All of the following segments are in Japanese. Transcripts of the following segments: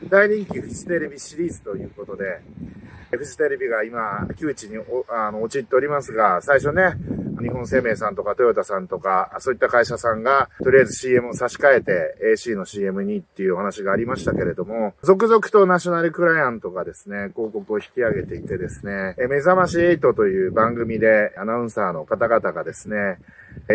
大人気フジテレビシリーズということで、フジテレビが今、窮地に陥っておりますが、最初ね、日本生命さんとかトヨタさんとか、そういった会社さんが、とりあえず CM を差し替えて AC の CM にっていうお話がありましたけれども、続々とナショナルクライアントがですね、広告を引き上げていてですね、目覚まし8という番組でアナウンサーの方々がですね、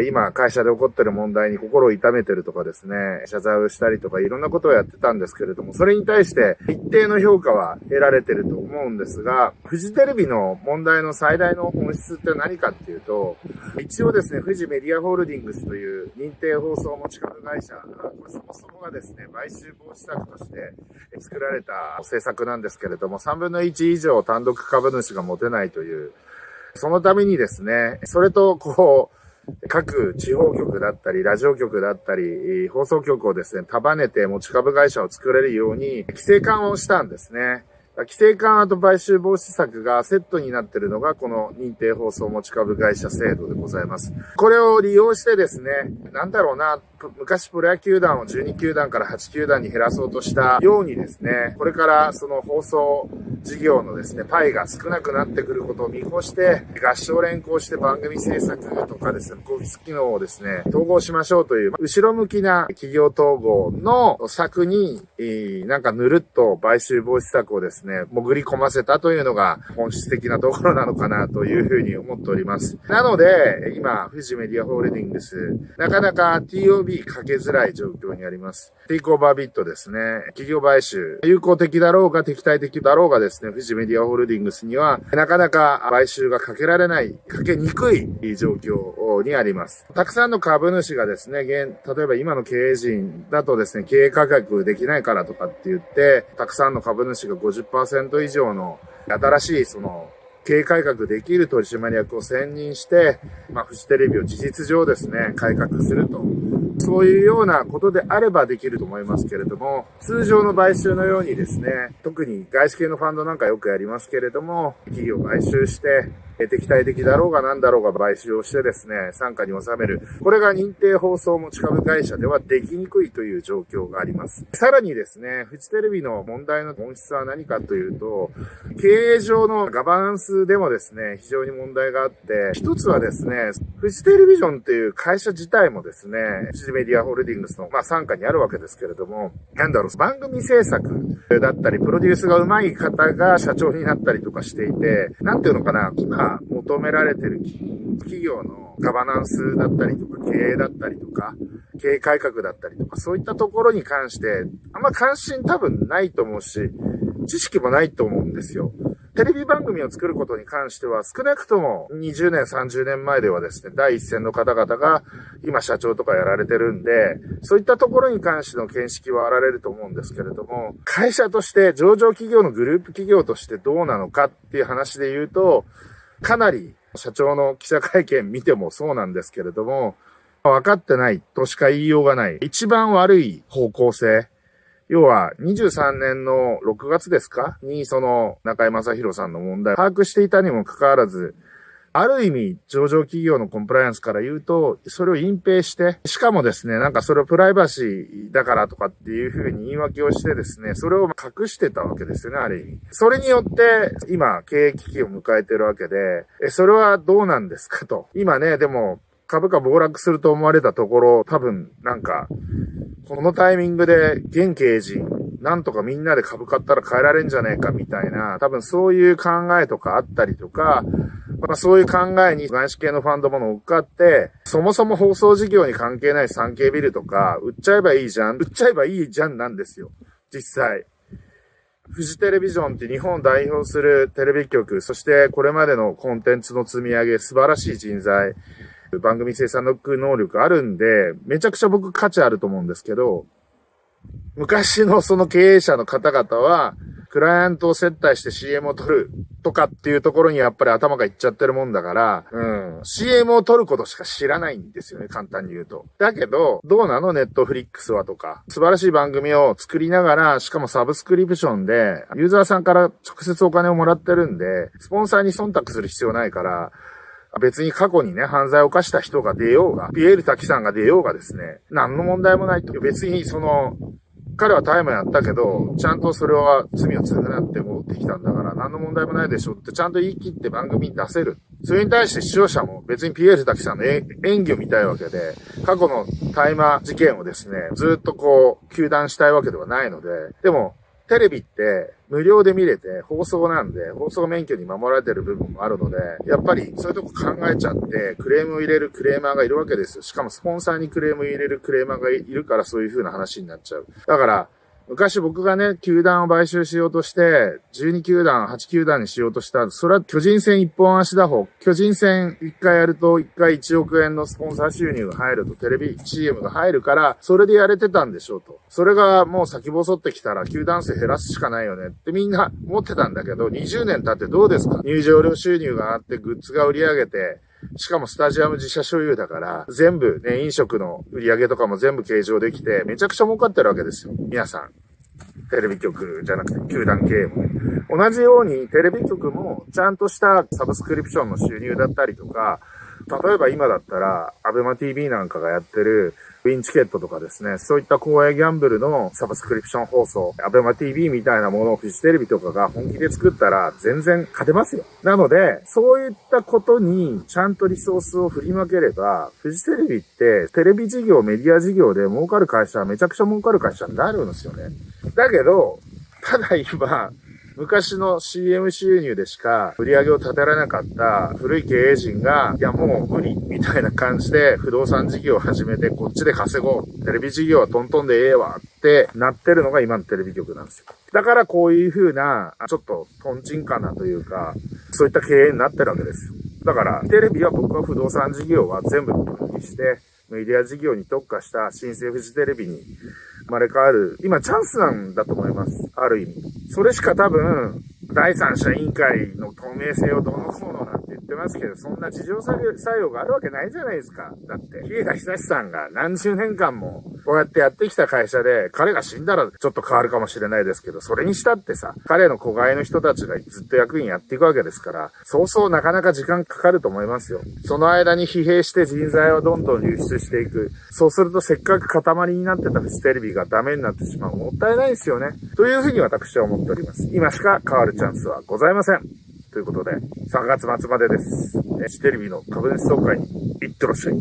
今会社で起こっている問題に心を痛めてるとかですね、謝罪をしたりとかいろんなことをやってたんですけれども、それに対して一定の評価は得られてると思うんですが、フジテレビの問題の最大の本質って何かっていうと、一応ですね、フジメディアホールディングスという認定放送持ち株会社、これそもそもがですね、買収防止策として作られた政策なんですけれども、3分の1以上単独株主が持てないという、そのためにですね、それと各地方局だったり、ラジオ局だったり、放送局をですね、束ねて持ち株会社を作れるように規制緩和をしたんですね。規制緩和と買収防止策がセットになっているのがこの認定放送持ち株会社制度でございます。これを利用してですね、昔プロ野球団を12球団から8球団に減らそうとしたようにですね、これからその放送事業のですね、パイが少なくなってくることを見越して、合唱連行して番組制作とかですね、オフィス機能をですね、統合しましょうという、後ろ向きな企業統合の策に、ぬるっと買収防止策をですね、潜り込ませたというのが本質的なところなのかなというふうに思っております。なので、今、フジメディアホールディングス、なかなか TOB かけづらい状況にあります。テイクオーバービットですね。企業買収、有効的だろうが敵対的だろうがですね、フジメディアホールディングスには、なかなか買収がかけられない、かけにくい状況にあります。たくさんの株主がですね、例えば今の経営陣だとですね、経営改革できないからとかって言って、たくさんの株主が 50% 以上の新しい経営改革できる取締役を選任して、フジテレビを事実上ですね、改革すると。そういうようなことであればできると思いますけれども、通常の買収のようにですね、特に外資系のファンドなんかよくやりますけれども、企業を買収して、敵対的だろうが何だろうが買収をしてですね、傘下に収める。これが認定放送持ち株会社ではできにくいという状況があります。さらにですね、フジテレビの問題の本質は何かというと、経営上のガバナンスでもですね、非常に問題があって、一つはですね、フジテレビジョンという会社自体もですね、フジメディアホールディングスの傘下にあるわけですけれども、番組制作だったり、プロデュースが上手い方が社長になったりとかしていて、今求められている企業のガバナンスだったりとか、経営だったりとか、経営改革だったりとか、そういったところに関して、あんま関心多分ないと思うし、知識もないと思うんですよ。テレビ番組を作ることに関しては、少なくとも20年、30年前ではですね、第一線の方々が今社長とかやられてるんで、そういったところに関しての見識はあられると思うんですけれども、会社として上場企業のグループ企業としてどうなのかっていう話で言うと、かなり社長の記者会見見てもそうなんですけれども、分かってないとしか言いようがない。一番悪い方向性。要は、23年の6月ですかに、中井正広さんの問題を把握していたにもかかわらず、ある意味、上場企業のコンプライアンスから言うと、それを隠蔽して、しかもですね、それをプライバシーだからとかっていうふうに言い訳をしてですね、それを隠してたわけですよね、ある意味。それによって、今、経営危機を迎えてるわけで、それはどうなんですかと。今ね、でも、株価暴落すると思われたところ、多分、このタイミングで、現経営陣、なんとかみんなで株買ったら変えられんじゃねえかみたいな、多分そういう考えとかあったりとか、そういう考えに外資系のファンドも乗っかって、そもそも放送事業に関係ない産経ビルとか、売っちゃえばいいじゃんなんですよ。実際。フジテレビジョンって日本を代表するテレビ局、そしてこれまでのコンテンツの積み上げ、素晴らしい人材、番組制作能力あるんで、めちゃくちゃ僕価値あると思うんですけど、昔のその経営者の方々は、クライアントを接待して CM を撮るとかっていうところにやっぱり頭がいっちゃってるもんだから、CM を撮ることしか知らないんですよね、簡単に言うと。だけど、どうなのネットフリックスはとか、素晴らしい番組を作りながら、しかもサブスクリプションで、ユーザーさんから直接お金をもらってるんで、スポンサーに忖度する必要ないから、別に過去にね、犯罪を犯した人が出ようが、ピエール滝さんが出ようがですね、何の問題もないと。別に彼は大麻やったけど、ちゃんとそれは罪を償って戻ってきたんだから、何の問題もないでしょってちゃんと言い切って番組に出せる。それに対して視聴者も別にピエール滝さんの演技を見たいわけで、過去の大麻事件をですね、ずっと糾弾したいわけではないので、でも、テレビって無料で見れて放送なんで、放送免許に守られてる部分もあるので、やっぱりそういうとこ考えちゃってクレームを入れるクレーマーがいるわけですよ。しかもスポンサーにクレームを入れるクレーマーがいるからそういう風な話になっちゃう。だから、昔僕がね、球団を買収しようとして、12球団、8球団にしようとした。それは巨人戦一本足打法。巨人戦1回やると1回1億円のスポンサー収入が入るとテレビ CM が入るから、それでやれてたんでしょうと。それがもう先細ってきたら球団数減らすしかないよねってみんな思ってたんだけど、20年経ってどうですか？入場料収入があってグッズが売り上げて、しかもスタジアム自社所有だから、全部ね、飲食の売り上げとかも全部計上できて、めちゃくちゃ儲かってるわけですよ。皆さん。テレビ局じゃなくて、球団経営もね。同じように、テレビ局も、ちゃんとしたサブスクリプションの収入だったりとか、例えば今だったら、アベマ TV なんかがやってる、ウィンチケットとかですね、そういった公営ギャンブルのサブスクリプション放送、アベマ TV みたいなものをフジテレビとかが本気で作ったら全然勝てますよ。なので、そういったことにちゃんとリソースを振りまければ、フジテレビってテレビ事業、メディア事業で儲かる会社はめちゃくちゃ儲かる会社になるんですよね。だけど、ただ今、昔の CM 収入でしか売り上げを立てられなかった古い経営陣が、いやもう無理みたいな感じで不動産事業を始めてこっちで稼ごう。テレビ事業はトントンでええわってなってるのが今のテレビ局なんですよ。だからこういう風な、ちょっとトンチンカンなというか、そういった経営になってるわけですよ。だからテレビは僕は不動産事業は全部分離して、メディア事業に特化した新生フジテレビに生まれ変わる、今チャンスなんだと思います。ある意味。それしか多分、第三者委員会の透明性をどうのこうのなんて言ってますけど、そんな自浄作用があるわけないじゃないですか。だって、日枝久志さんが何十年間もこうやってやってきた会社で、彼が死んだらちょっと変わるかもしれないですけど、それにしたってさ、彼の子飼いの人たちがずっと役員やっていくわけですから、そうそうなかなか時間かかると思いますよ。その間に疲弊して人材をどんどん流出していく。そうするとせっかく塊になってたフジテレビがダメになってしまう。もったいないですよね。というふうに私は思っております。今しか変わるチャンスはございません。ということで、3月末までです。フジテレビの株主総会に行ってらっしゃい。